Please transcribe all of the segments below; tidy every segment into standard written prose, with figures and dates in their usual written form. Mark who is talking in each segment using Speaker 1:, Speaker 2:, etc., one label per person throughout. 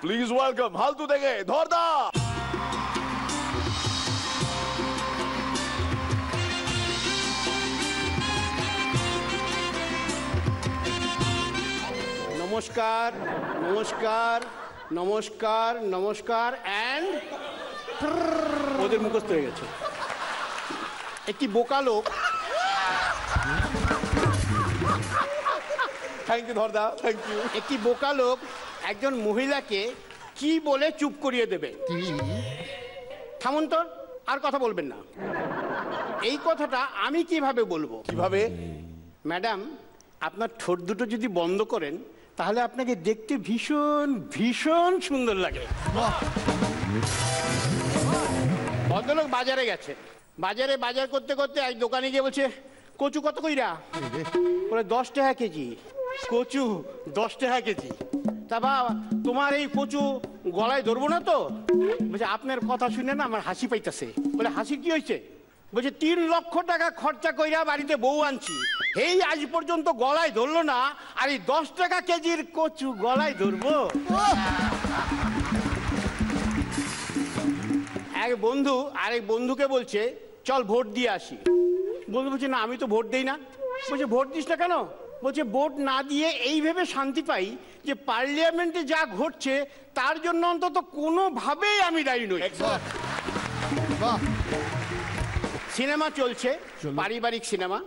Speaker 1: Please welcome Haltu থেকে ধরদা।
Speaker 2: নমস্কার নমস্কার নমস্কার নমস্কার অ্যান্ড ওদের মুখস্থ হয়ে গেছে। একটি বোকা লোক,
Speaker 1: থ্যাংক ইউ ধরদা, থ্যাংক ইউ।
Speaker 2: একটি বোকা লোক একজন মহিলাকে কি বলে চুপ করিয়ে দেবে? থামুন তো, আর কথা বলবেন না। এই কথাটা আমি কিভাবে বলবো?
Speaker 1: কিভাবে?
Speaker 2: ম্যাডাম, আপনার ঠোঁট দুটো যদি বন্ধ করেন তাহলে আপনাকে দেখতে ভীষণ ভীষণ সুন্দর লাগে। ভদ্রলোক বাজারে গেছে, বাজারে বাজার করতে করতে এক দোকানে গিয়ে বলছে, কচু কত কইরা? বলে 10 টাকা কেজি। কচু 10 টাকা কেজি? তা বাবা, তোমার এই কচু গলায় ধরবো না তো? বলছে, আপনার কথা শুনে না আমার হাসি পাইতেছে। বলে, হাসি কি হয়েছে? বলছে, 3 লক্ষ টাকা খরচা কইরা বাড়িতে বউ আনছি, এই আজ পর্যন্ত গলায় ধরলো না, আর এই 10 টাকা কেজির কচু গলায় ধরবো? এক বন্ধু আরেক বন্ধুকে বলছে, চল ভোট দিয়ে আসি। বন্ধু বলছে, না আমি তো ভোট দেই না। বলছে, ভোট দিস না কেন? বলছে, ভোট না দিয়ে এই ভেবে শান্তি পাই যে পার্লামেন্টে যা ঘটছে তার জন্য অন্তত কোনোভাবেই আমি দায়ী নই। সিনেমা চলছে, পারিবারিক সিনেমা।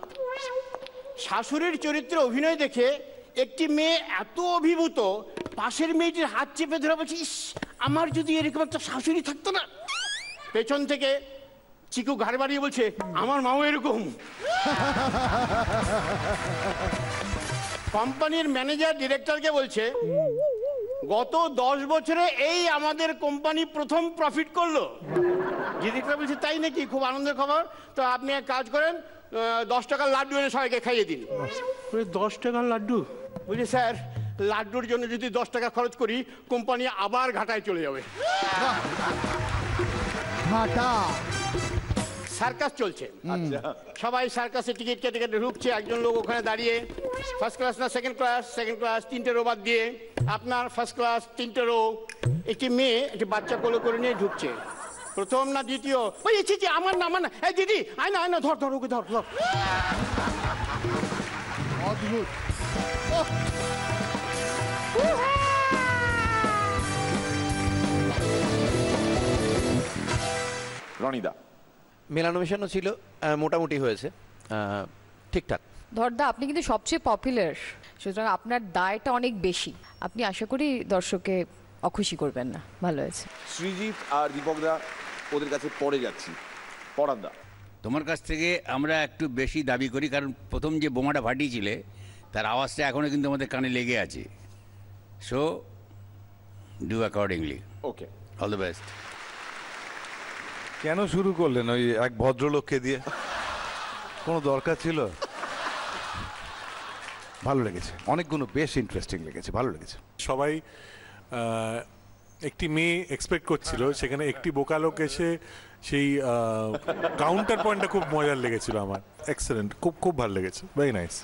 Speaker 2: শাশুড়ির চরিত্রে অভিনয় দেখে একটি মেয়ে এত অভিভূত, পাশের মেয়েটির হাত চেপে ধরে বলছে, ইস, আমার যদি এরকম একটা শাশুড়ি থাকতো না। পেছন থেকে চিকু ঘাড় বাড়িয়ে বলছে, আমার মাও এরকম। কোম্পানির ম্যানেজার ডিরেক্টরকে বলছে, গত 10 বছরে এই আমাদের কোম্পানি প্রথম প্রফিট করলো। ডিরেক্টর বলছে, তাই নাকি? খুব আনন্দের খবর। তো আপনি এক কাজ করেন, 10 টাকার লাড্ডু এনে সবাইকে খাইয়ে দিন। 10 টাকার লাড্ডু? বলছি, স্যার, লাড্ডুর জন্য যদি 10 টাকা খরচ করি কোম্পানি আবার ঘাটায় চলে যাবে। সার্কাস চলছে, সবাই সার্কাসে টিকিট কেটে কেটে ঢুকছে। একজন লোক ওখানে দাঁড়িয়ে, ফার্স্ট ক্লাস না সেকেন্ড ক্লাস? Second class. 3টে রো বাদ দিয়ে আপনার ফার্স্ট ক্লাস 3টে রো। একটি মেয়ে একটি বাচ্চা কোলে করে নিয়ে ঢুকছে। প্রথম না দ্বিতীয়? ওই ছি, আমার না, আমার না। এই দিদি, আয় না, আয় না, ধর ধর ওকে, ধর ধর। অদ্ভুত।
Speaker 1: রনিদা,
Speaker 3: মেলানো মেশানো ছিল, মোটামুটি হয়েছে, ঠিকঠাক।
Speaker 4: ধরদা, আপনি কিন্তু সবচেয়ে পপুলার, সুতরাং আপনার দায়টা অনেক বেশি। আপনি আশা করি দর্শককে অখুশি করবেন না। ভালো হয়েছে।
Speaker 1: সৃজিত আর দীপকদা ওদের কাছে পড়ে যাচ্ছি। পড়ানদা,
Speaker 5: তোমার কাছ থেকে আমরা একটু বেশি দাবি করি, কারণ প্রথম যে বোমাটা ফাটিয়েছিলে তার আওয়াজটা এখনও কিন্তু আমাদের কানে লেগে আছে। So do accordingly.
Speaker 1: Okay,
Speaker 5: all the best.
Speaker 6: কেন শুরু করলেন ওই এক ভদ্রলোককে দিয়ে? কোনো দরকার ছিল? ভালো লেগেছে, অনেকগুলো বেশ ইন্টারেস্টিং লেগেছে, ভালো লেগেছে।
Speaker 7: সবাই একটি মেয়ে এক্সপেক্ট করছিল, সেখানে একটি বোকা লোক এসে সেই কাউন্টার পয়েন্টটা খুব মজার লেগেছিল আমার। এক্সেলেন্ট, খুব খুব ভালো লেগেছে, ভেরি নাইস।